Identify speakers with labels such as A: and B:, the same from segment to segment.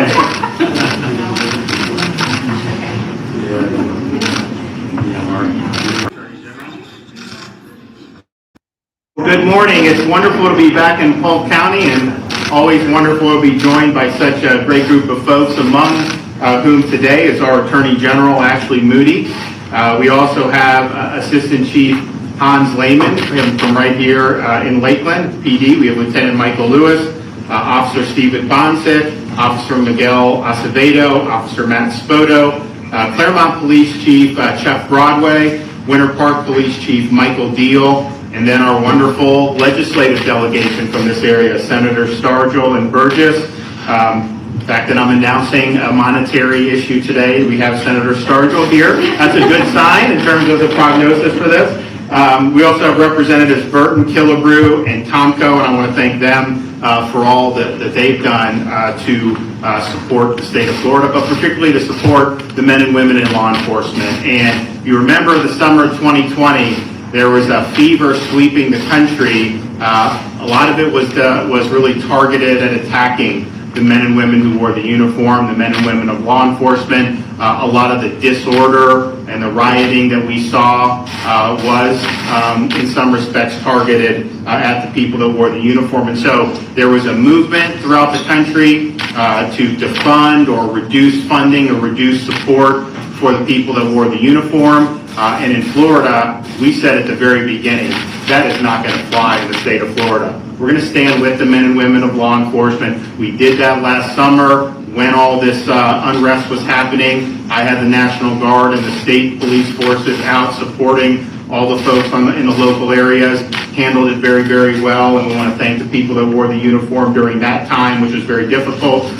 A: Good morning. It's wonderful to be back in Polk County, and always wonderful to be joined by such a great group of folks, among whom today is our Attorney General, Ashley Moody. We also have Assistant Chief Hans Lehman from right here in Lakeland, PD. We have Lieutenant Michael Lewis, Officer Stephen Bonsick, Officer Miguel Acevedo, Officer Matt Spoto, Claremont Police Chief Chuck Broadway, Winter Park Police Chief Michael Deal, and then our wonderful legislative delegation from this area, Senator Stargell and Burgess. The fact that I'm announcing a monetary issue today, we have Senator Stargell here. That's a good sign in terms of the prognosis for this. We also have Representatives Burton, Killebrew, and Tomko, and I want to thank them for all that they've done to support the state of Florida, but particularly to support the men and women in law enforcement. And you remember the summer of 2020, there was a fever sweeping the country. A lot of it was really targeted at attacking the men and women who wore the uniform, the men and women of law enforcement. A lot of the disorder and the rioting that we saw was, in some respects, targeted at the people that wore the uniform. And so there was a movement throughout the country to defund or reduce funding or reduce support for the people that wore the uniform. And in Florida, we said at the very beginning, that is not going to fly in the state of Florida. We're going to stand with the men and women of law enforcement. We did that last summer when all this unrest was happening. I had the National Guard and the state police forces out supporting all the folks in the local areas, handled it very, very well, and we want to thank the people that wore the uniform during that time, which was very difficult.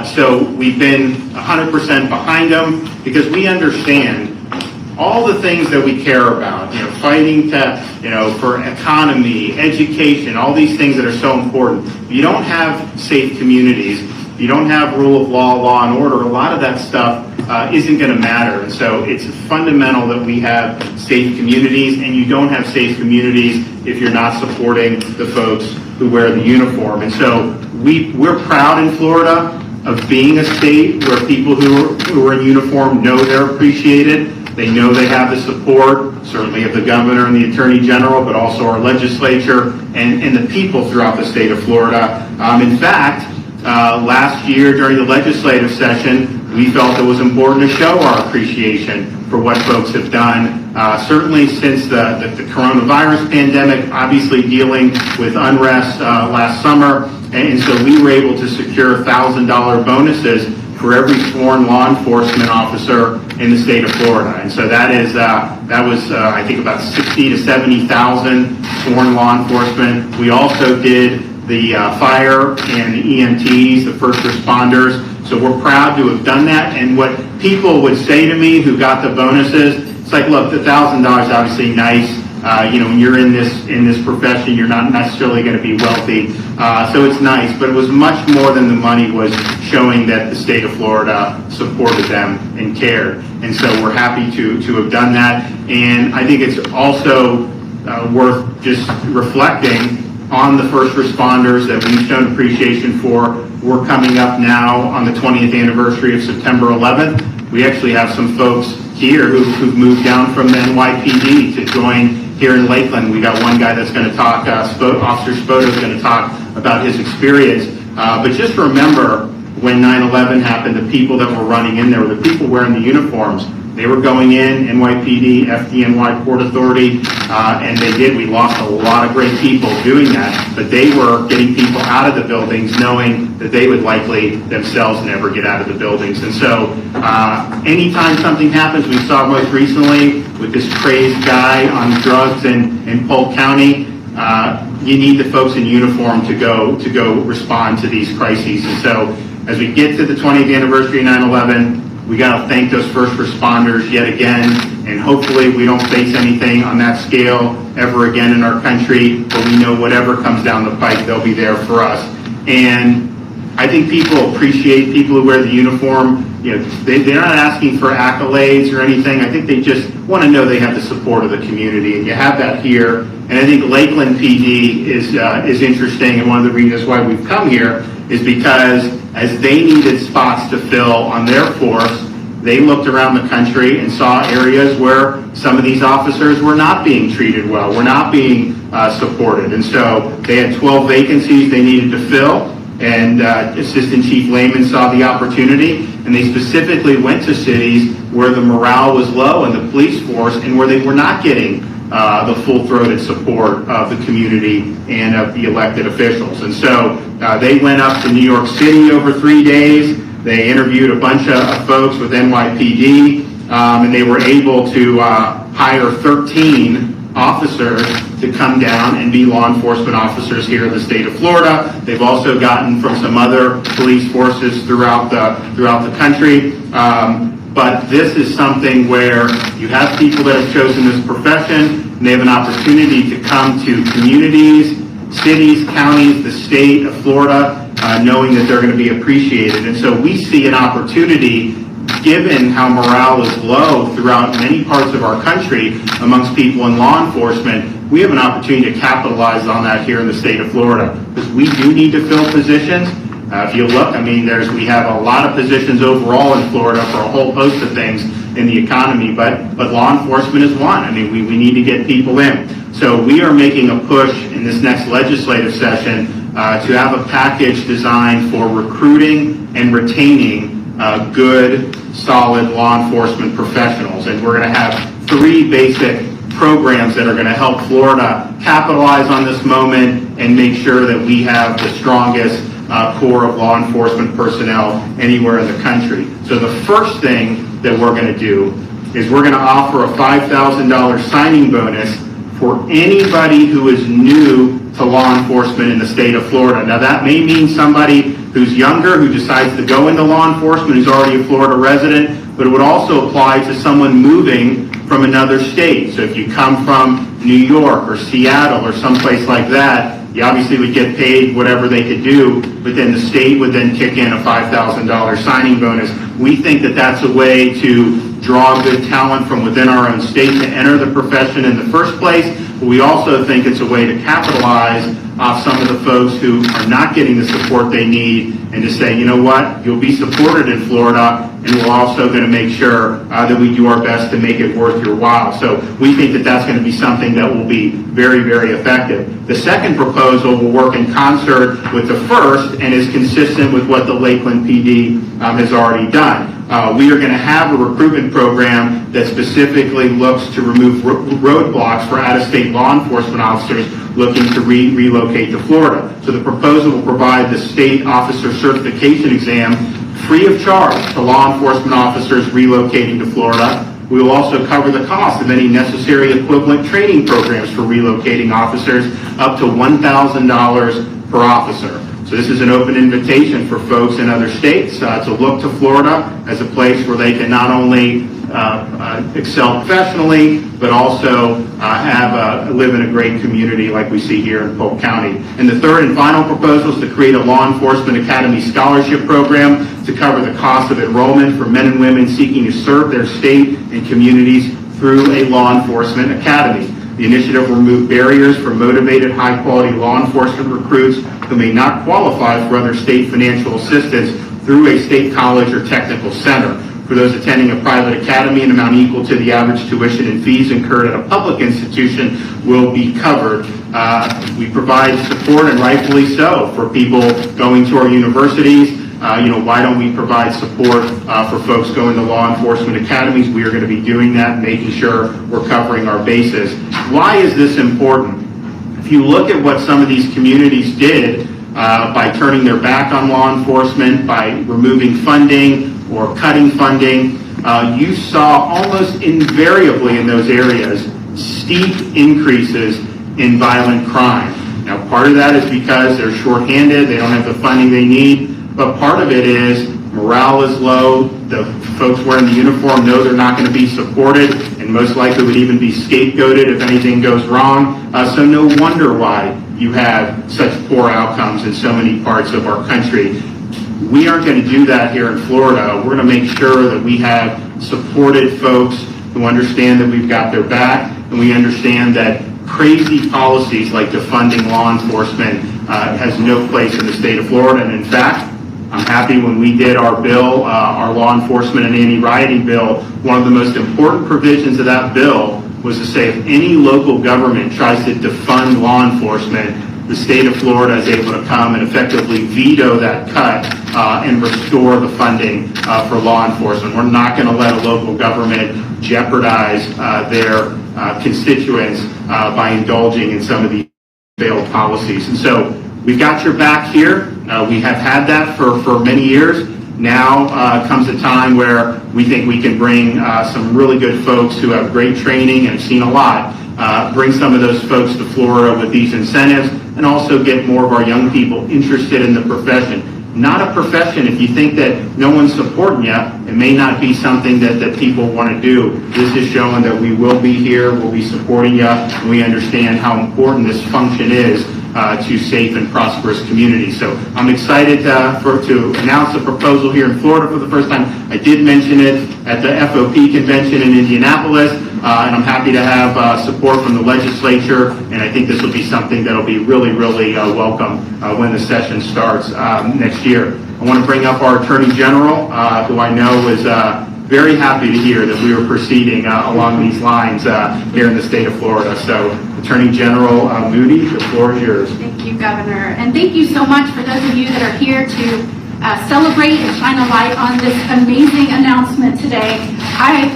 A: So we've been 100% behind them because we understand all the things that we care about, fighting for economy, education, all these things that are so important. If you don't have safe communities, if you don't have rule of law, law and order, a lot of that stuff isn't going to matter. And so it's fundamental that we have safe communities, and you don't have safe communities if you're not supporting the folks who wear the uniform. And so we're proud in Florida of being a state where people who are in uniform know they're appreciated. They know they have the support, certainly of the governor and the attorney general, but also our legislature and the people throughout the state of Florida. In fact, last year during the legislative session, we felt it was important to show our appreciation for what folks have done. Certainly since the coronavirus pandemic, obviously dealing with unrest last summer, and so we were able to secure $1,000 bonuses for every sworn law enforcement officer in the state of Florida. And so that was I think about 60 to 70,000 sworn law enforcement. We also did the fire and the EMTs, the first responders. So we're proud to have done that. And what people would say to me who got the bonuses, it's like, look, the $1,000 is obviously nice. When you're in this profession, you're not necessarily going to be wealthy, so it's nice. But it was much more than the money was showing that the state of Florida supported them and cared. And so we're happy to have done that. And I think it's also worth just reflecting on the first responders that we've shown appreciation for. We're coming up now on the 20th anniversary of September 11th. We actually have some folks here who've moved down from the NYPD to join here in Lakeland. We got one guy that's going to talk, Officer Spoto is going to talk about his experience. But just remember, when 9/11 happened, the people that were running in there were the people wearing the uniforms. They were going in, NYPD, FDNY, Port Authority, and they did. We lost a lot of great people doing that, but they were getting people out of the buildings knowing that they would likely themselves never get out of the buildings. And so anytime something happens, we saw most recently with this crazed guy on drugs in Polk County, you need the folks in uniform to go respond to these crises. And so as we get to the 20th anniversary of 9/11, we got to thank those first responders yet again, and hopefully we don't face anything on that scale ever again in our country, but we know whatever comes down the pike, they'll be there for us. And I think people appreciate people who wear the uniform. They're not asking for accolades or anything. I think they just want to know they have the support of the community, and you have that here. And I think Lakeland PD is interesting, and one of the reasons why we've come here is because as they needed spots to fill on their force, they looked around the country and saw areas where some of these officers were not being treated well, were not being supported. And so they had 12 vacancies they needed to fill, and Assistant Chief Lehman saw the opportunity, and they specifically went to cities where the morale was low in the police force and where they were not getting the full-throated support of the community and of the elected officials. And so they went up to New York City over 3 days. They interviewed a bunch of folks with NYPD, and they were able to hire 13 officers to come down and be law enforcement officers here in the state of Florida. They've also gotten from some other police forces throughout the country. But this is something where you have people that have chosen this profession, and they have an opportunity to come to communities, cities, counties, the state of Florida, knowing that they're going to be appreciated. And so we see an opportunity, given how morale is low throughout many parts of our country amongst people in law enforcement, we have an opportunity to capitalize on that here in the state of Florida, because we do need to fill positions. If you look, I mean, we have a lot of positions overall in Florida for a whole host of things in the economy, but law enforcement is one. I mean, we need to get people in. So we are making a push in this next legislative session to have a package designed for recruiting and retaining good, solid law enforcement professionals. And we're going to have 3 basic programs that are going to help Florida capitalize on this moment and make sure that we have the strongest core of law enforcement personnel anywhere in the country. So the first thing that we're going to do is we're going to offer a $5,000 signing bonus for anybody who is new to law enforcement in the state of Florida. Now that may mean somebody who's younger, who decides to go into law enforcement, who's already a Florida resident, but it would also apply to someone moving from another state. So if you come from New York or Seattle or someplace like that, you obviously would get paid whatever they could do, but then the state would then kick in a $5,000 signing bonus. We think that that's a way to draw good talent from within our own state to enter the profession in the first place, but we also think it's a way to capitalize off some of the folks who are not getting the support they need, and to say, you know what, you'll be supported in Florida, and we're also going to make sure that we do our best to make it worth your while. So we think that that's going to be something that will be very, very effective. The second proposal will work in concert with the first and is consistent with what the Lakeland PD has already done. We are going to have a recruitment program that specifically looks to remove roadblocks for out-of-state law enforcement officers looking to relocate to Florida. So the proposal will provide the state officer certification exam free of charge to law enforcement officers relocating to Florida. We will also cover the cost of any necessary equivalent training programs for relocating officers, up to $1,000 per officer. So this is an open invitation for folks in other states to look to Florida as a place where they can not only excel professionally, but also live in a great community like we see here in Polk County. And the third and final proposal is to create a law enforcement academy scholarship program to cover the cost of enrollment for men and women seeking to serve their state and communities through a law enforcement academy. The initiative will remove barriers for motivated, high-quality law enforcement recruits who may not qualify for other state financial assistance through a state college or technical center. For those attending a private academy, an amount equal to the average tuition and fees incurred at a public institution will be covered. We provide support, and rightfully so, for people going to our universities. Why don't we provide support for folks going to law enforcement academies? We are going to be doing that, making sure we're covering our bases. Why is this important? If you look at what some of these communities did by turning their back on law enforcement, by removing funding or cutting funding, you saw almost invariably in those areas steep increases in violent crime. Now, part of that is because they're shorthanded, they don't have the funding they need, but part of it is morale is low, the folks wearing the uniform know they're not going to be supported, and most likely would even be scapegoated if anything goes wrong. So no wonder why you have such poor outcomes in so many parts of our country. We aren't going to do that here in Florida. We're going to make sure that we have supported folks who understand that we've got their back, and we understand that crazy policies like defunding law enforcement has no place in the state of Florida. And in fact, I'm happy when we did our bill, our law enforcement and anti-rioting bill, one of the most important provisions of that bill was to say if any local government tries to defund law enforcement, the state of Florida is able to come and effectively veto that cut and restore the funding for law enforcement. We're not going to let a local government jeopardize their constituents by indulging in some of these failed policies. And so we've got your back here. We have had that for many years. Now comes a time where we think we can bring some really good folks who have great training and have seen a lot, bring some of those folks to Florida with these incentives, and also get more of our young people interested in the profession. Not a profession, if you think that no one's supporting you, it may not be something that people want to do. This is showing that we will be here, we'll be supporting you, and we understand how important this function is to safe and prosperous communities. So I'm excited to announce a proposal here in Florida for the first time. I did mention it at the FOP convention in Indianapolis, and I'm happy to have support from the legislature, and I think this will be something that will be really, really welcome when the session starts next year. I want to bring up our Attorney General, who I know is very happy to hear that we were proceeding along these lines here in the state of Florida. So, Attorney General Moody, the floor is yours.
B: Thank you, Governor. And thank you so much for those of you that are here to celebrate and shine a light on this amazing announcement today.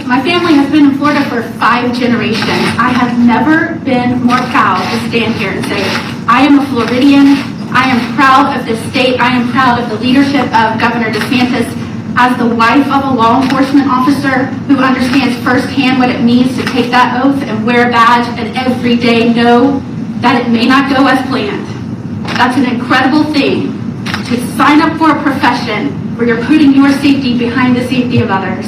B: My family has been in Florida for 5 generations. I have never been more proud to stand here and say, I am a Floridian. I am proud of this state. I am proud of the leadership of Governor DeSantis. As the wife of a law enforcement officer who understands firsthand what it means to take that oath and wear a badge and every day know that it may not go as planned. That's an incredible thing, to sign up for a profession where you're putting your safety behind the safety of others.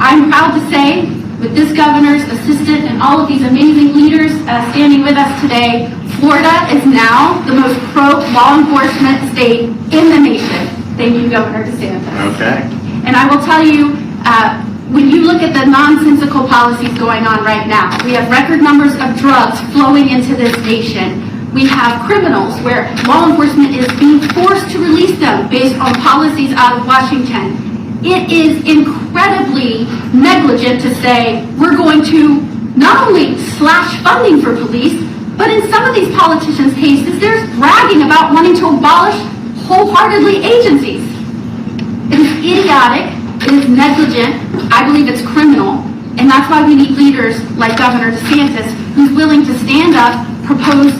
B: I'm proud to say, with this governor's assistant and all of these amazing leaders standing with us today, Florida is now the most pro-law enforcement state in the nation. Thank you, Governor DeSantis.
A: Okay.
B: And I will tell you, when you look at the nonsensical policies going on right now, we have record numbers of drugs flowing into this nation. We have criminals where law enforcement is being forced to release them based on policies out of Washington. It is incredibly negligent to say we're going to not only slash funding for police, but in some of these politicians' cases, there's bragging about wanting to abolish wholeheartedly agencies. It is idiotic, it is negligent, I believe it's criminal, and that's why we need leaders like Governor DeSantis who's willing to stand up, propose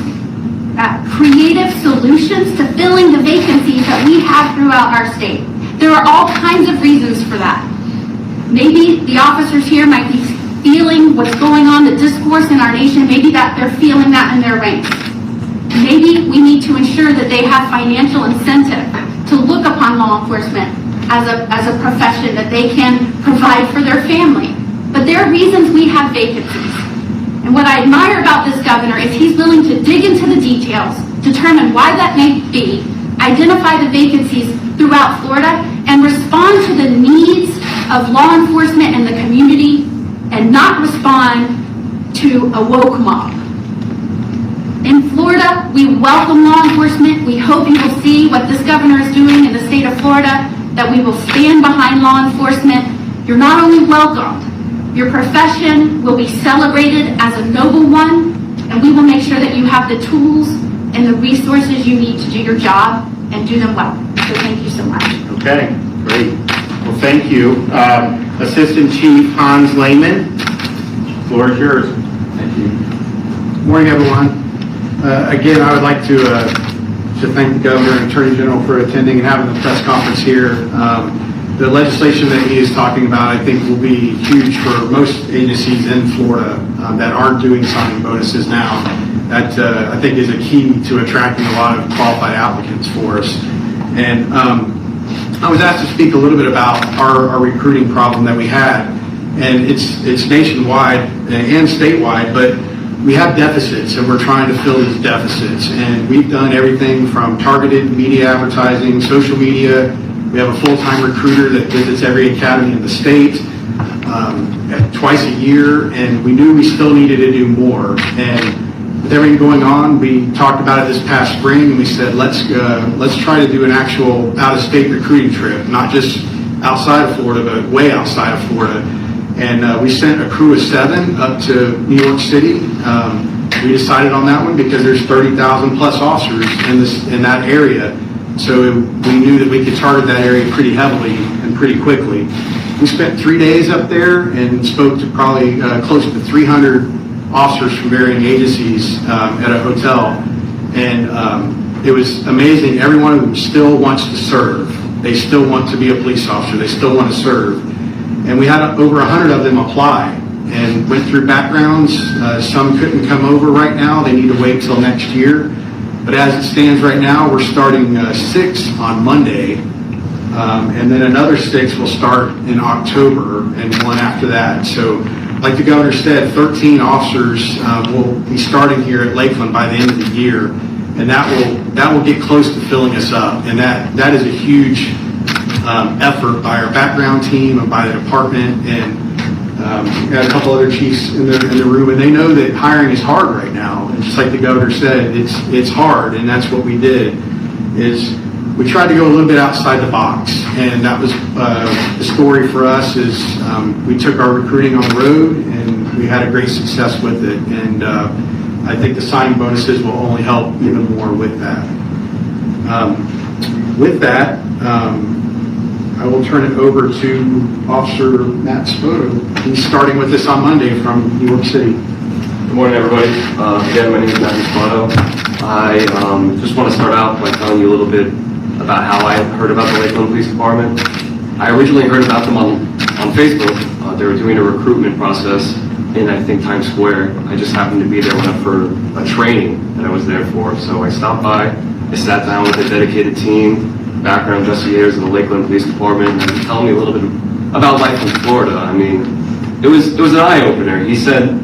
B: creative solutions to filling the vacancies that we have throughout our state. There are all kinds of reasons for that. Maybe the officers here might be feeling what's going on, the discourse in our nation, maybe that they're feeling that in their ranks. Maybe we need to ensure that they have financial incentive to look upon law enforcement as a profession that they can provide for their family. But there are reasons we have vacancies. And what I admire about this governor is he's willing to dig into the details, determine why that may be, identify the vacancies throughout Florida, and respond to the needs of law enforcement and the community, and not respond to a woke mob. In Florida, we welcome law enforcement. We hope you will see what this governor is doing in the state of Florida, that we will stand behind law enforcement. You're not only welcomed, your profession will be celebrated as a noble one, and we will make sure that you have the tools and the resources you need to do your job and do them well. So thank you so much.
A: Okay, great. Well, thank you. Assistant Chief Hans Lehman, the floor is yours.
C: Thank you. Good morning, everyone. Again, I would like to thank the Governor and Attorney General for attending and having the press conference here. The legislation that he is talking about, I think, will be huge for most agencies in Florida that aren't doing signing bonuses now. That, I think, is a key to attracting a lot of qualified applicants for us. And I was asked to speak a little bit about our recruiting problem that we had. And it's nationwide and statewide, but we have deficits, and we're trying to fill these deficits. And we've done everything from targeted media advertising, social media. We have a full-time recruiter that visits every academy in the state twice a year, and we knew we still needed to do more. And with everything going on, we talked about it this past spring, and we said, let's try to do an actual out-of-state recruiting trip, not just outside of Florida, but way outside of Florida. And we sent a crew of 7 up to New York City. We decided on that one because there's 30,000 plus officers in that area. So we knew that we could target that area pretty heavily and pretty quickly. We spent 3 days up there and spoke to probably close to 300 officers from varying agencies at a hotel. And it was amazing. Every one of them still wants to serve. They still want to be a police officer. They still want to serve. And we had over 100 of them apply and went through backgrounds. Some couldn't come over right now. They need to wait till next year. But as it stands right now, we're starting 6 on Monday. And then another 6 will start in October and one after that. So like the governor said, 13 officers will be starting here at Lakeland by the end of the year. And that will get close to filling us up. And that is a huge effort by our background team and by the department, and we had a couple other chiefs in the room, and they know that hiring is hard right now. And just like the governor said, it's hard, and that's what we did. Is we tried to go a little bit outside the box, and that was the story for us. Is we took our recruiting on the road, and we had a great success with it. And I think the signing bonuses will only help even more with that. With that. I will turn it over to Officer Matt Spoto. He's starting with us on Monday from New York City.
D: Good morning, everybody. Again, my name is Matt Spoto. I just want to start out by telling you a little bit about how I heard about the Lakeland Police Department. I originally heard about them on Facebook. They were doing a recruitment process in, I think, Times Square. I just happened to be there for a training that I was there for. So I stopped by, I sat down with a dedicated team, background investigators in the Lakeland Police Department, and he told me a little bit about life in Florida. I mean, it was an eye-opener. He said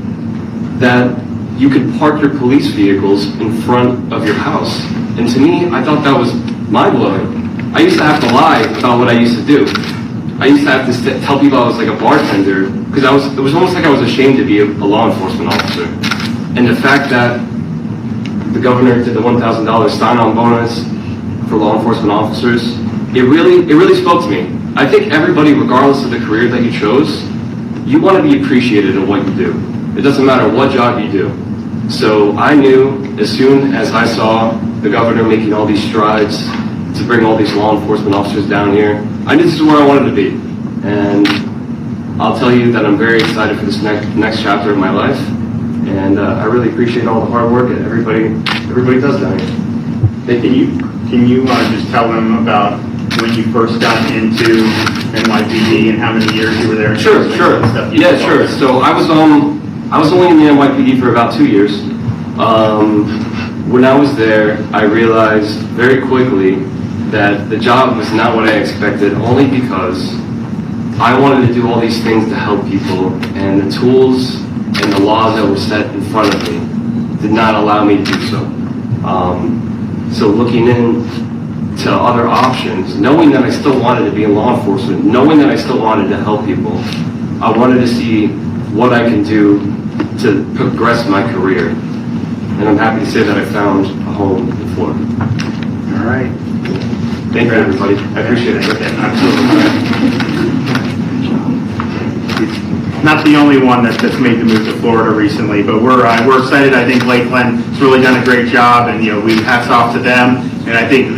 D: that you could park your police vehicles in front of your house. And to me, I thought that was mind-blowing. I used to have to lie about what I used to do. I used to have to tell people I was like a bartender, because it was almost like I was ashamed to be a law enforcement officer. And the fact that the governor did the $1,000 sign-on bonus for law enforcement officers, it really spoke to me. I think everybody, regardless of the career that you chose, you want to be appreciated in what you do. It doesn't matter what job you do. So I knew as soon as I saw the governor making all these strides to bring all these law enforcement officers down here, I knew this is where I wanted to be. And I'll tell you that I'm very excited for this next chapter of my life. And I really appreciate all the hard work that everybody does down here.
A: Can you just tell them about when you first got into NYPD and how many years you were there?
D: Sure. Yeah, sure. So I was only in the NYPD for about 2 years. When I was there, I realized very quickly that the job was not what I expected, only because I wanted to do all these things to help people, and the tools and the laws that were set in front of me did not allow me to do so. So looking into other options, knowing that I still wanted to be in law enforcement, knowing that I still wanted to help people, I wanted to see what I can do to progress my career. And I'm happy to say that I found a home in Florida.
C: All right.
D: Thank you, everybody. I appreciate it.
A: Absolutely. Not the only one that's made the move to Florida recently, but we're excited. I think Lakeland has really done a great job, and we hats off to them. And I think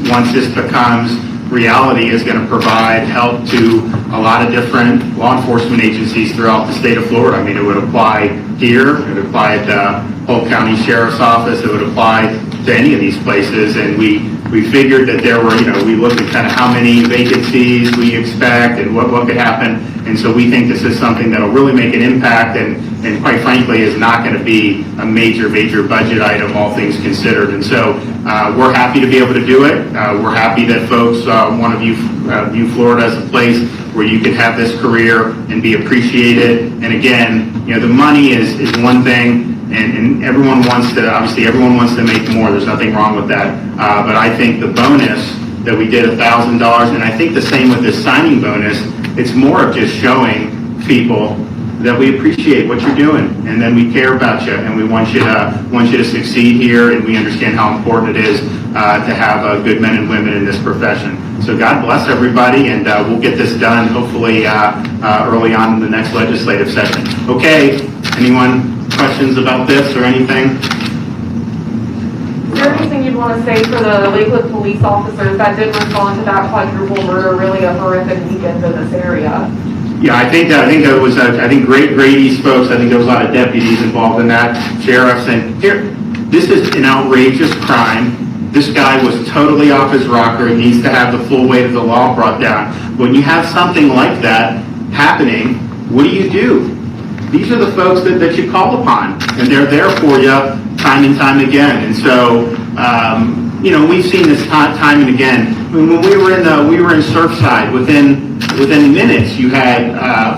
A: once this becomes reality, is going to provide help to a lot of different law enforcement agencies throughout the state of Florida. I mean, it would apply here, it would apply at the Polk County Sheriff's Office, it would apply to any of these places, and we figured that there were, we looked at kind of how many vacancies we expect and what could happen. And so we think this is something that'll really make an impact, and quite frankly is not going to be a major budget item, all things considered. And so we're happy to be able to do it. We're happy that folks want to view Florida as a place where you can have this career and be appreciated. And again, the money is one thing, and everyone wants to make more. There's nothing wrong with that. But I think the bonus that we did, $1,000, and I think the same with this signing bonus, it's more of just showing people that we appreciate what you're doing, and then we care about you, and we want you to succeed here, and we understand how important it is to have good men and women in this profession. So God bless everybody, and we'll get this done hopefully early on in the next legislative session. Okay, anyone questions about this or anything?
E: Is there anything you'd want to say for the Lakeland police officers that did respond to that quadruple murder, really a horrific weekend in this area?
A: Yeah, I think it was great East folks. I think there was a lot of deputies involved in that, sheriffs, and here, this is an outrageous crime. This guy was totally off his rocker. He needs to have the full weight of the law brought down. When you have something like that happening, what do? These are the folks that you call upon, and they're there for you time and time again. And so, we've seen this time and again. When we were in Surfside, within minutes, you had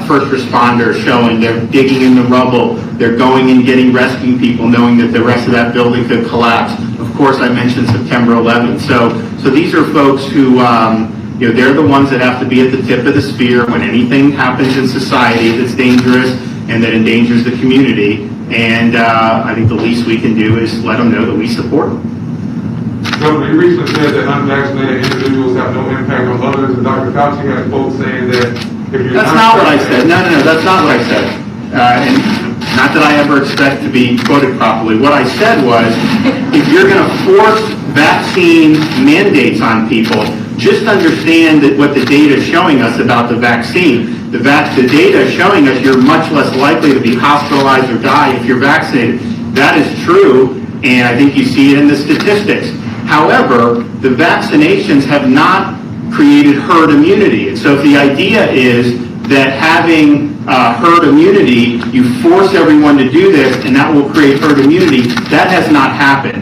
A: first responders showing they're digging in the rubble, they're going and getting rescuing people, knowing that the rest of that building could collapse. Of course, I mentioned September 11th. So these are folks who, they're the ones that have to be at the tip of the spear when anything happens in society that's dangerous and that endangers the community. And I think the least we can do is let them know that we support them.
F: Governor, you recently said that unvaccinated individuals have no impact on others, and Dr. Fauci has folks saying that if you're
A: That's not what I said. No, that's not what I said. And not that I ever expect to be quoted properly. What I said was, if you're going to force vaccine mandates on people, just understand that what the data is showing us about the vaccine. The data is showing us you're much less likely to be hospitalized or die if you're vaccinated. That is true, and I think you see it in the statistics. However, the vaccinations have not created herd immunity. And so if the idea is that having herd immunity, you force everyone to do this and that will create herd immunity, that has not happened.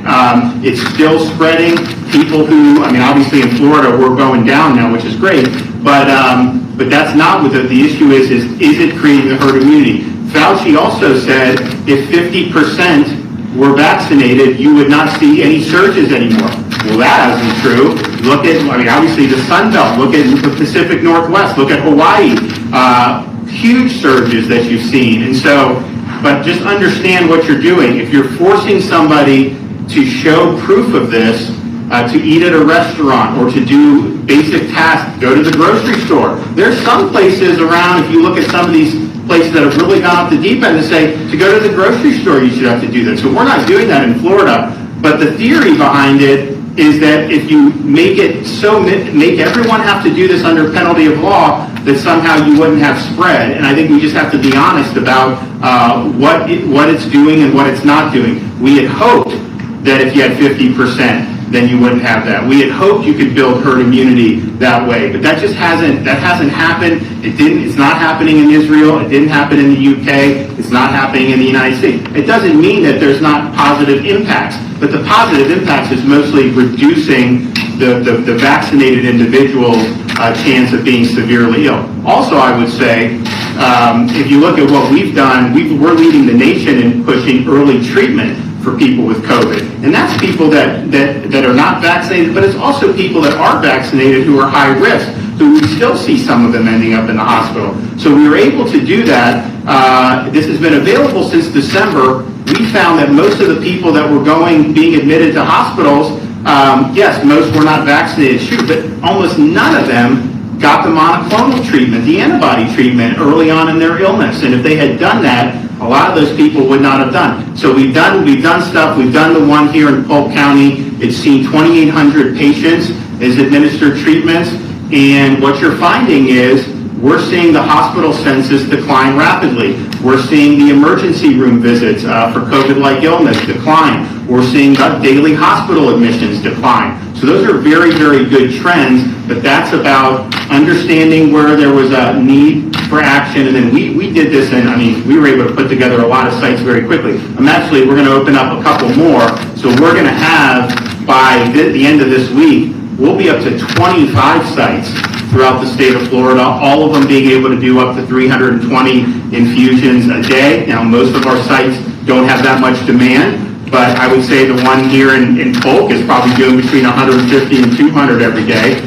A: It's still spreading. People who, obviously in Florida we're going down now, which is great, but that's not what the issue is it creating the herd immunity? Fauci also said if 50% were vaccinated, you would not see any surges anymore. Well, that isn't true. Look at, obviously the Sun Belt, look at the Pacific Northwest, look at Hawaii, huge surges that you've seen. And so, but just understand what you're doing. If you're forcing somebody to show proof of this, to eat at a restaurant or to do basic tasks, go to the grocery store. There's some places around, if you look at some of these places that have really gone off the deep end, to say to go to the grocery store you should have to do that. So we're not doing that in Florida, but the theory behind it is that if you make everyone have to do this under penalty of law, that somehow you wouldn't have spread. And I think we just have to be honest about what it's doing and what it's not doing. We had hoped that if you had 50%, then you wouldn't have that. We had hoped you could build herd immunity that way, but that hasn't happened. It's not happening in Israel. It didn't happen in the UK. It's not happening in the United States. It doesn't mean that there's not positive impacts, but the positive impacts is mostly reducing the vaccinated individual's chance of being severely ill. Also, I would say, if you look at what we've done, we're leading the nation in pushing early treatment for people with COVID. And that's people that are not vaccinated, but it's also people that are vaccinated who are high risk, who we still see some of them ending up in the hospital. So we were able to do that. This has been available since December. We found that most of the people that were being admitted to hospitals, yes, most were not vaccinated, but almost none of them got the monoclonal treatment, the antibody treatment early on in their illness. And if they had done that, a lot of those people would not have done. So we've done stuff. We've done the one here in Polk County. It's seen 2,800 patients as administered treatments. And what you're finding is we're seeing the hospital census decline rapidly. We're seeing the emergency room visits for COVID-like illness decline. We're seeing daily hospital admissions decline. So those are very, very good trends, but that's about understanding where there was a need for action. And then we did this, and we were able to put together a lot of sites very quickly. We're going to open up a couple more. So we're going to have, by the end of this week, we'll be up to 25 sites throughout the state of Florida, all of them being able to do up to 320 infusions a day. Now, most of our sites don't have that much demand, but I would say the one here in Polk is probably doing between 150 and 200 every day.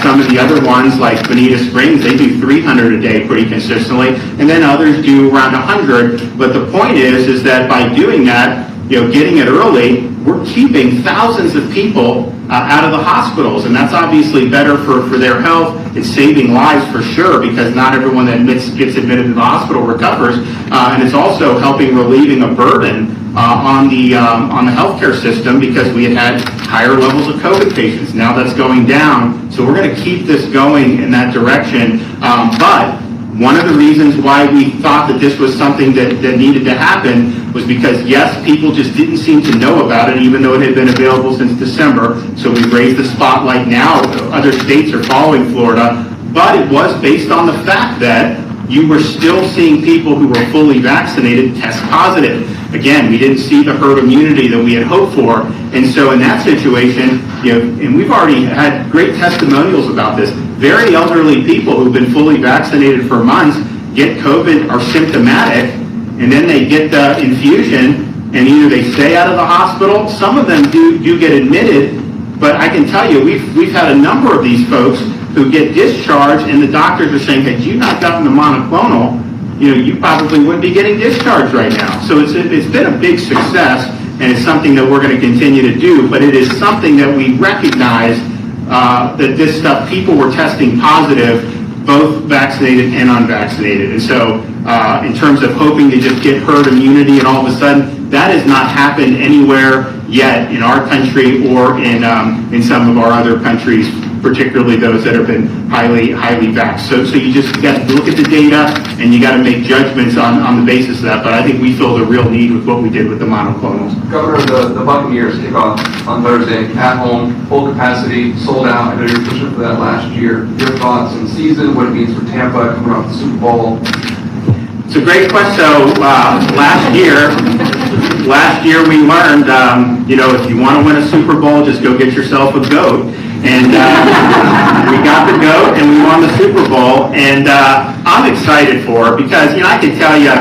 A: Some of the other ones, like Bonita Springs, they do 300 a day pretty consistently, and then others do around 100. But the point is that by doing that, getting it early, we're keeping thousands of people out of the hospitals, and that's obviously better for their health. It's saving lives for sure, because not everyone that gets admitted to the hospital recovers, and it's also helping relieving a burden on the healthcare system, because we had higher levels of COVID patients. Now that's going down, so we're going to keep this going in that direction. But one of the reasons why we thought that this was something that needed to happen was because, yes, people just didn't seem to know about it, even though it had been available since December. So we raised the spotlight now. Other states are following Florida. But it was based on the fact that you were still seeing people who were fully vaccinated test positive. Again, we didn't see the herd immunity that we had hoped for. And so in that situation, and we've already had great testimonials about this, very elderly people who've been fully vaccinated for months get COVID, are symptomatic, and then they get the infusion, and either they stay out of the hospital, some of them do get admitted, but I can tell you, we've had a number of these folks who get discharged, and the doctors are saying, had you not gotten the monoclonal, you probably wouldn't be getting discharged right now. So it's been a big success, and it's something that we're going to continue to do, but it is something that we recognize that this stuff, people were testing positive, both vaccinated and unvaccinated. And so in terms of hoping to just get herd immunity and all of a sudden, that has not happened anywhere yet in our country or in some of our other countries, particularly those that have been highly vaxxed. So you just got to look at the data, and you got to make judgments on the basis of that. But I think we feel the real need with what we did with the monoclonals.
G: Governor, the Buccaneers kick off on Thursday at home, full capacity, sold out. I know you're pushing for that last year. Your thoughts on the season, what it means for Tampa coming off the Super Bowl?
A: It's a great question. So last year we learned, if you want to win a Super Bowl, just go get yourself a goat. And we got the goat and we won the Super Bowl. And I'm excited for it because, I can tell you,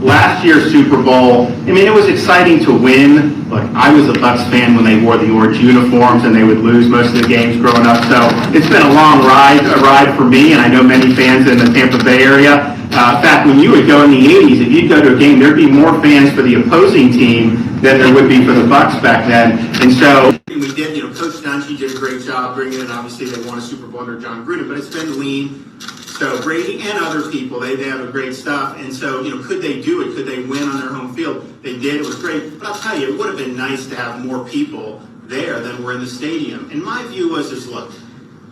A: last year's Super Bowl, it was exciting to win. Look, I was a Bucs fan when they wore the orange uniforms and they would lose most of the games growing up. So it's been a long ride for me, and I know many fans in the Tampa Bay area. In fact, when you would go in the 80s, if you'd go to a game, there'd be more fans for the opposing team than there would be for the Bucs back then. And so we did, Coach Dungy did a great job bringing it. Obviously, they won a Super Bowl under John Gruden, but it's been lean. So Brady and other people, they have a great stuff. And so, could they do it? Could they win on their home field? They did. It was great. But I'll tell you, it would have been nice to have more people there than were in the stadium. And my view was look,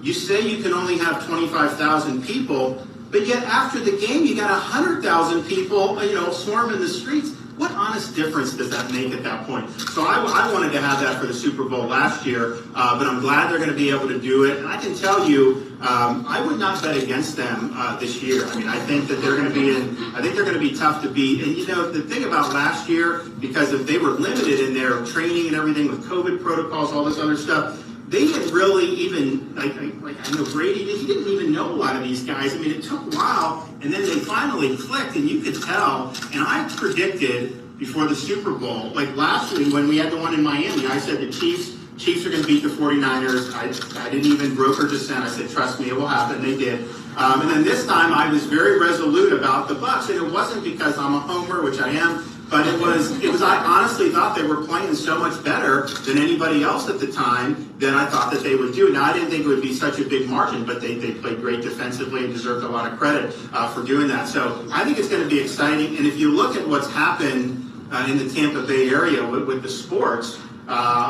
A: you say you can only have 25,000 people, but yet after the game, you got 100,000 people, swarming the streets. What honest difference does that make at that point? So I wanted to have that for the Super Bowl last year, but I'm glad they're going to be able to do it. And I can tell you, I would not bet against them this year. I think that they're going to be I think they're going to be tough to beat. And the thing about last year, because if they were limited in their training and everything with COVID protocols, all this other stuff, they didn't really even, like I know Brady, he didn't even know a lot of these guys. It took a while, and then they finally clicked, and you could tell. And I predicted before the Super Bowl, like last week when we had the one in Miami, I said the Chiefs are going to beat the 49ers. I didn't even broker dissent. I said, trust me, it will happen. They did. And then this time I was very resolute about the Bucs, and it wasn't because I'm a homer, which I am, but it was I honestly thought they were playing so much better than anybody else at the time than I thought that they would do. Now, I didn't think it would be such a big margin, but they played great defensively and deserved a lot of credit for doing that. So I think it's going to be exciting. And if you look at what's happened in the Tampa Bay area with the sports,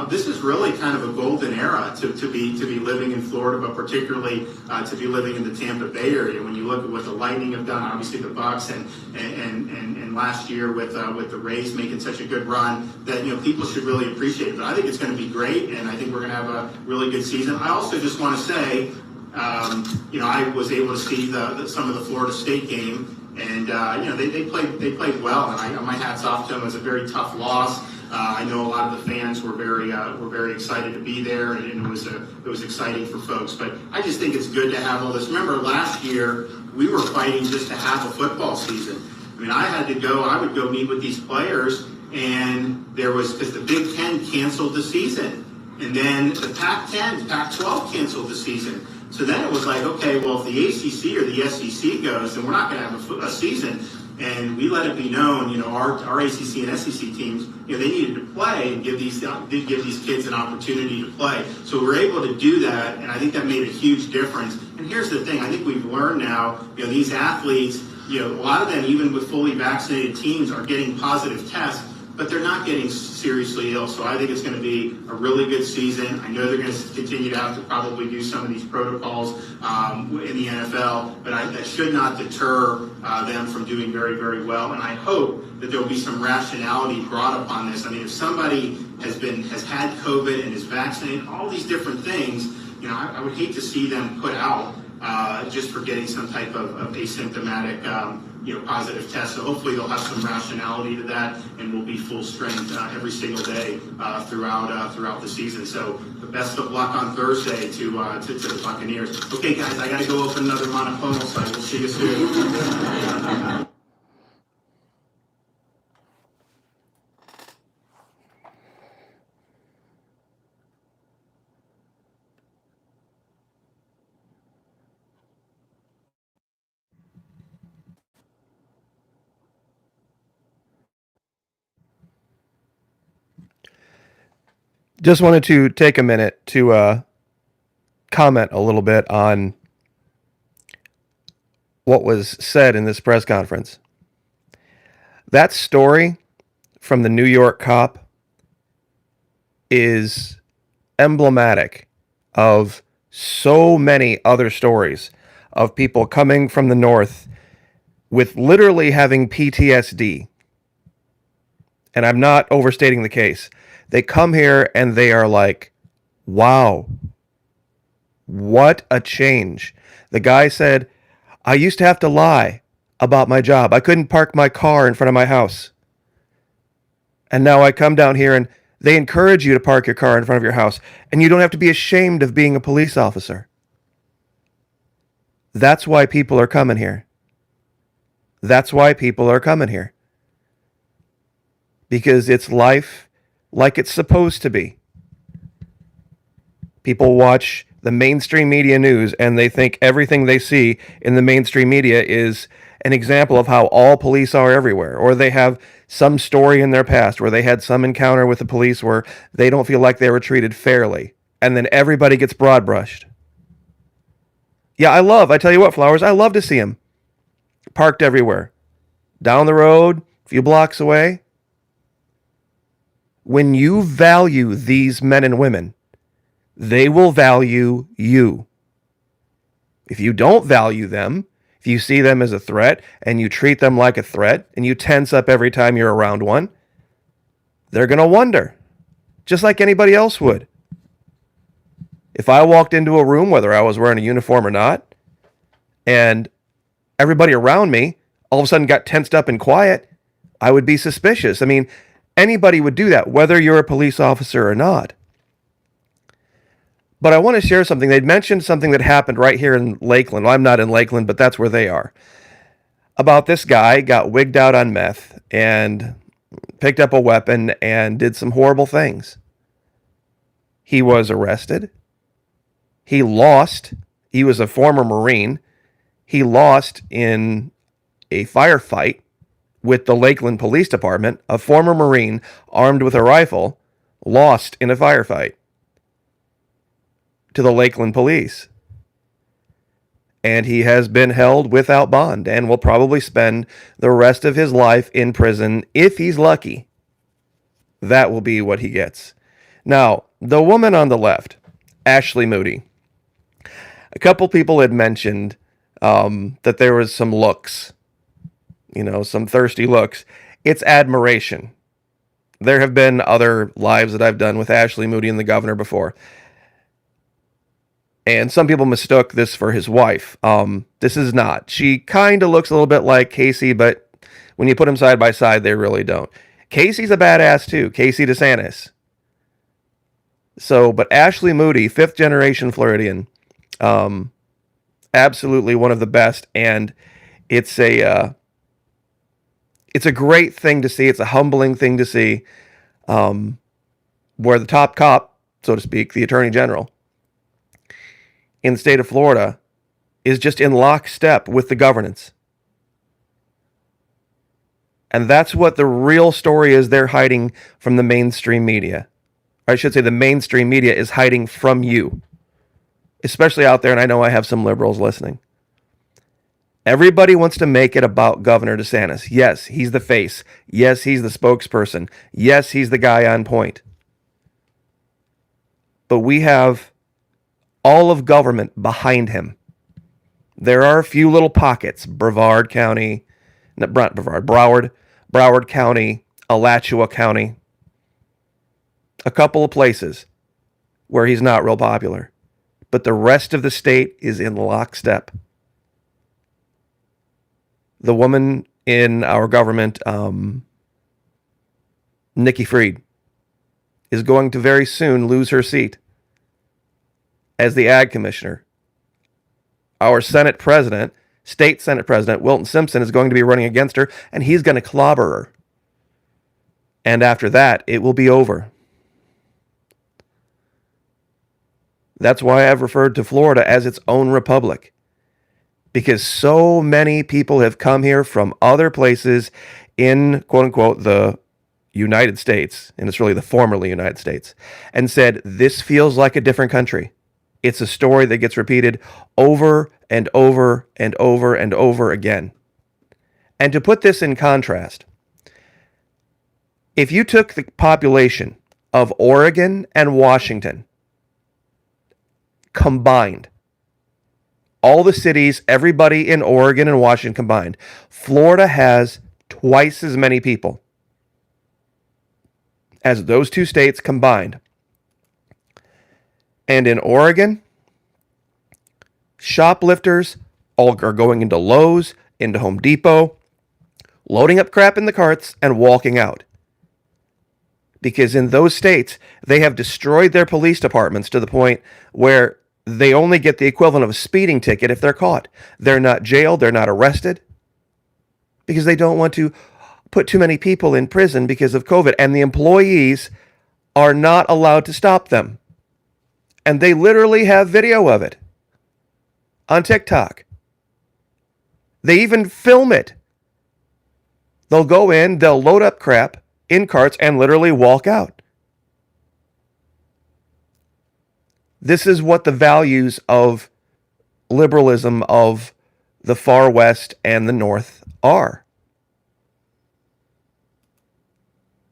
A: this is really kind of a golden era to be living in Florida, but particularly to be living in the Tampa Bay area. When you look at what the Lightning have done, obviously the Bucs, and last year with the Rays making such a good run, that people should really appreciate it. But I think it's going to be great, and I think we're going to have a really good season. I also just want to say, I was able to see some of the Florida State game. And they played well, and my hat's off to them. It was a very tough loss. I know a lot of the fans were very excited to be there, and it was exciting for folks. But I just think it's good to have all this. Remember, last year we were fighting just to have a football season. I would go meet with these players, and because the Big Ten canceled the season, and then the Pac-10, Pac-12 canceled the season. So then it was like, okay, well, if the ACC or the SEC goes, then we're not going to have a season. And we let it be known, our ACC and SEC teams, they needed to play and give these kids an opportunity to play. So we were able to do that, and I think that made a huge difference. And here's the thing, I think we've learned now, these athletes, a lot of them, even with fully vaccinated teams, are getting positive tests, but they're not getting seriously ill. So I think it's going to be a really good season. I know they're going to continue to have to probably do some of these protocols in the NFL, but that should not deter them from doing very, very well. And I hope that there will be some rationality brought upon this. I mean, if somebody has had COVID and is vaccinated, all these different things, I would hate to see them put out just for getting some type of asymptomatic positive test. So hopefully they'll have some rationality to that, and we'll be full strength every single day throughout the season. So the best of luck on Thursday to the Buccaneers. Okay, guys, I got to go open another monoclonal site. We'll see you soon.
H: Just wanted to take a minute to comment a little bit on what was said in this press conference. That story from the New York cop is emblematic of so many other stories of people coming from the north with literally having PTSD. And I'm not overstating the case. They come here and they are like, wow, what a change. The guy said, I used to have to lie about my job. I couldn't park my car in front of my house. And now I come down here and they encourage you to park your car in front of your house, and you don't have to be ashamed of being a police officer. That's why people are coming here. That's why people are coming here. Because it's life like it's supposed to be. People watch the mainstream media news and they think everything they see in the mainstream media is an example of how all police are everywhere. Or they have some story in their past where they had some encounter with the police where they don't feel like they were treated fairly. And then everybody gets broad brushed. Yeah, I tell you what, Flowers, I love to see them parked everywhere. Down the road, a few blocks away. When you value these men and women, they will value you. If you don't value them, if you see them as a threat and you treat them like a threat and you tense up every time you're around one, they're going to wonder, just like anybody else would. If I walked into a room, whether I was wearing a uniform or not, and everybody around me all of a sudden got tensed up and quiet, I would be suspicious. I mean, anybody would do that, whether you're a police officer or not. But I want to share something. They'd mentioned something that happened right here in Lakeland. Well, I'm not in Lakeland, but that's where they are. About this guy got wigged out on meth and picked up a weapon and did some horrible things. He was arrested. He lost. He was a former Marine. He lost in a firefight with the Lakeland Police Department. A former Marine armed with a rifle lost in a firefight to the Lakeland police. And he has been held without bond and will probably spend the rest of his life in prison if he's lucky. That will be what he gets. Now, the woman on the left, Ashley Moody, a couple people had mentioned that there was some looks, some thirsty looks. It's admiration. There have been other lives that I've done with Ashley Moody and the governor before. And some people mistook this for his wife. This is not. She kind of looks a little bit like Casey, but when you put them side by side, they really don't. Casey's a badass too, Casey DeSantis. So, but Ashley Moody, fifth generation Floridian, absolutely one of the best. And it's a great thing to see. It's a humbling thing to see, where the top cop, so to speak, the Attorney General, in the state of Florida is just in lockstep with the governance. And that's what the real story is they're hiding from the mainstream media. Or I should say the mainstream media is hiding from you, especially out there, and I know I have some liberals listening. Everybody wants to make it about Governor DeSantis. Yes, he's the face. Yes, he's the spokesperson. Yes, he's the guy on point. But we have all of government behind him. There are a few little pockets, Brevard County, not Brevard, Broward County, Alachua County, a couple of places where he's not real popular. But the rest of the state is in lockstep. The woman in our government, Nikki Fried, is going to very soon lose her seat as the ag commissioner. Our Senate president, state Senate president, Wilton Simpson, is going to be running against her, and he's going to clobber her. And after that, it will be over. That's why I've referred to Florida as its own republic. Because so many people have come here from other places in, quote unquote, the United States, and it's really the formerly United States, and said, this feels like a different country. It's a story that gets repeated over and over and over and over again. And to put this in contrast, if you took the population of Oregon and Washington combined, all the cities, everybody in Oregon and Washington combined, Florida has twice as many people as those two states combined. And in Oregon, shoplifters all are going into Lowe's, into Home Depot, loading up crap in the carts and walking out. Because in those states, they have destroyed their police departments to the point where they only get the equivalent of a speeding ticket if they're caught. They're not jailed, they're not arrested, because they don't want to put too many people in prison because of COVID. And the employees are not allowed to stop them. And they literally have video of it on TikTok. They even film it. They'll go in, they'll load up crap in carts and literally walk out. This is what the values of liberalism of the far west and the north are.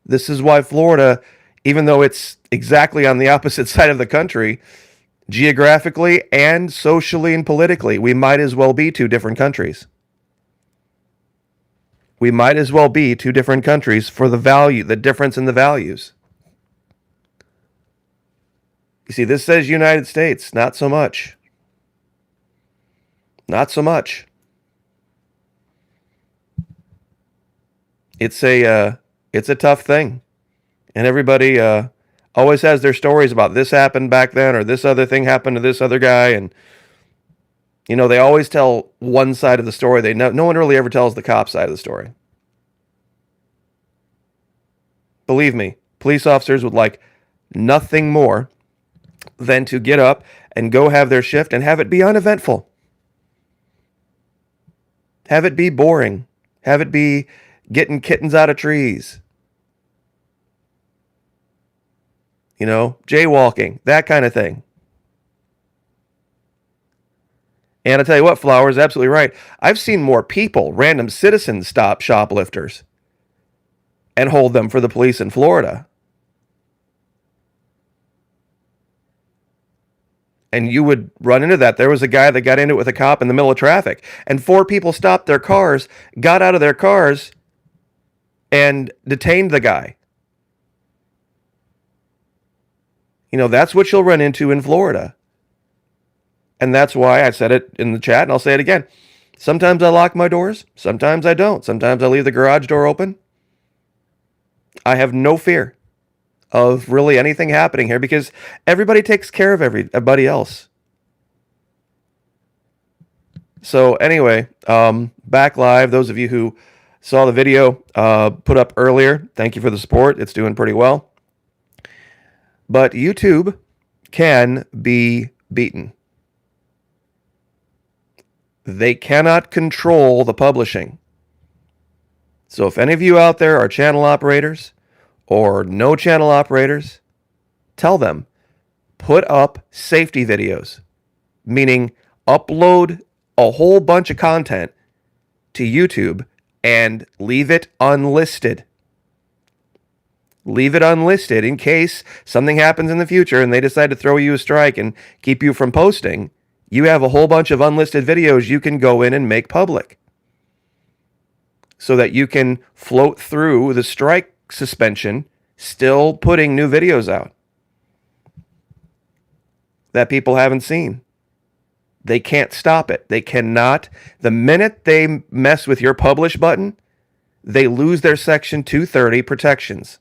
H: This is why Florida, even though it's exactly on the opposite side of the country, geographically and socially and politically, we might as well be two different countries. We might as well be two different countries for the difference in the values. You see, this says United States, not so much. Not so much. It's a tough thing. And everybody always has their stories about this happened back then or this other thing happened to this other guy. And, you know, they always tell one side of the story. No one really ever tells the cop side of the story. Believe me, police officers would like nothing more than to get up and go have their shift and have it be uneventful. Have it be boring. Have it be getting kittens out of trees. You know, jaywalking, that kind of thing. And I tell you what, Flowers, absolutely right. I've seen more people, random citizens, stop shoplifters and hold them for the police in Florida. And you would run into that. There was a guy that got into it with a cop in the middle of traffic, and 4 people stopped their cars, got out of their cars, and detained the guy. You know, that's what you'll run into in Florida. And that's why I said it in the chat, and I'll say it again. Sometimes I lock my doors. Sometimes I don't. Sometimes I leave the garage door open. I have no fear of really anything happening here because everybody takes care of everybody else. So anyway, back live. Those of you who saw the video put up earlier, thank you for the support. It's doing pretty well. But YouTube can be beaten. They cannot control the publishing. So if any of you out there are channel operators or no channel operators, tell them, put up safety videos, meaning upload a whole bunch of content to YouTube and leave it unlisted. Leave it unlisted in case something happens in the future and they decide to throw you a strike and keep you from posting. You have a whole bunch of unlisted videos you can go in and make public so that you can float through the strike suspension, still putting new videos out that people haven't seen. They can't stop it. They cannot. The minute they mess with your publish button, they lose their Section 230 protections.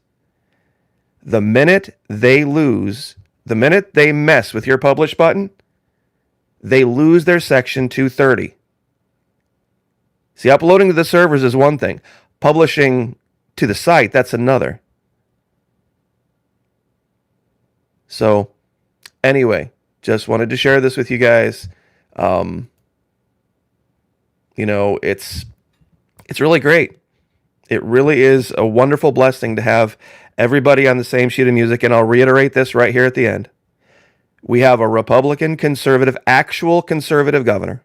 H: The minute they mess with your publish button, they lose their Section 230. See, uploading to the servers is one thing. Publishing to the site, that's another. So, anyway, just wanted to share this with you guys. It's really great. It really is a wonderful blessing to have everybody on the same sheet of music, and I'll reiterate this right here at the end. We have a Republican, conservative, actual conservative governor.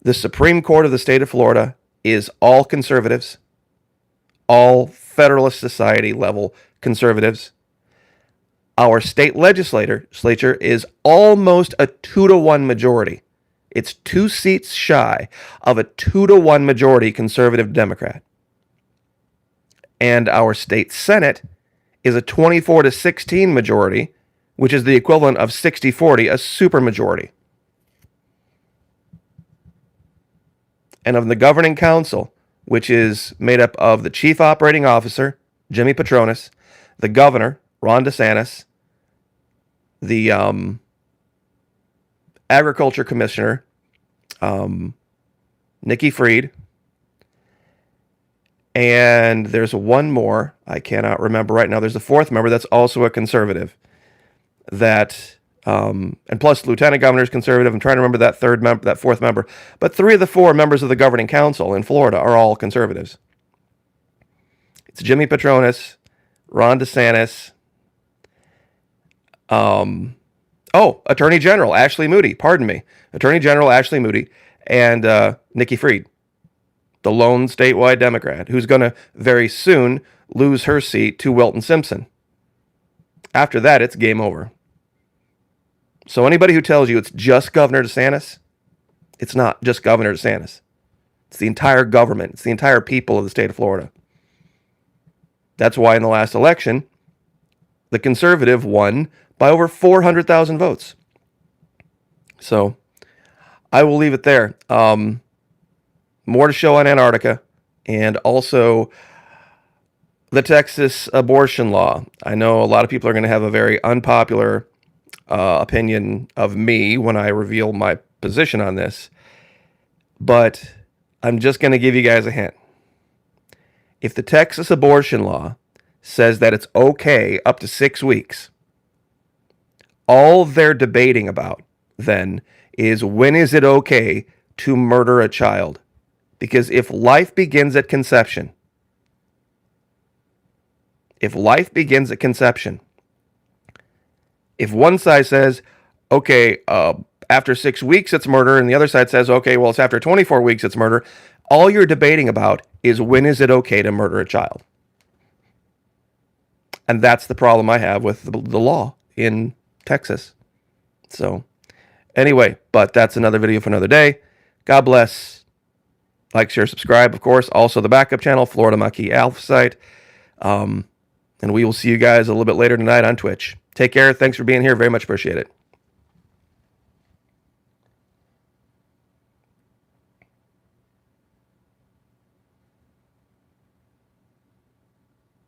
H: The Supreme Court of the state of Florida is all conservatives, all Federalist Society level conservatives. Our state legislature is almost a 2-to-1 majority. It's 2 seats shy of a 2-to-1 majority conservative Democrat. And our state Senate is a 24-to-16 majority, which is the equivalent of 60-40, a supermajority. And of the governing council, which is made up of the chief operating officer, Jimmy Patronis, the governor, Ron DeSantis, the agriculture commissioner, Nikki Fried, and there's one more, I cannot remember right now. There's a 4th member that's also a conservative. That and plus lieutenant governor's conservative. I'm trying to remember that 4th member. But 3 of the 4 members of the governing council in Florida are all conservatives. It's Jimmy Patronis, Ron DeSantis, Attorney General Ashley Moody, Attorney General Ashley Moody, and Nikki Fried, the lone statewide Democrat, who's going to very soon lose her seat to Wilton Simpson. After that, it's game over. So anybody who tells you it's just Governor DeSantis, it's not just Governor DeSantis. It's the entire government. It's the entire people of the state of Florida. That's why in the last election, the conservative won by over 400,000 votes. So I will leave it there. More to show on Antarctica, and also the Texas abortion law. I know a lot of people are going to have a very unpopular opinion of me when I reveal my position on this, but I'm just going to give you guys a hint. If the Texas abortion law says that it's okay up to 6 weeks, all they're debating about then is when is it okay to murder a child? Because if life begins at conception, if one side says, okay, after 6 weeks it's murder, and the other side says, okay, well, it's after 24 weeks it's murder, all you're debating about is when is it okay to murder a child? And that's the problem I have with the law in Texas. So anyway, but that's another video for another day. God bless. Like, share, subscribe, of course. Also the backup channel, Florida Maquis Alpha site. And we will see you guys a little bit later tonight on Twitch. Take care. Thanks for being here. Very much appreciate it.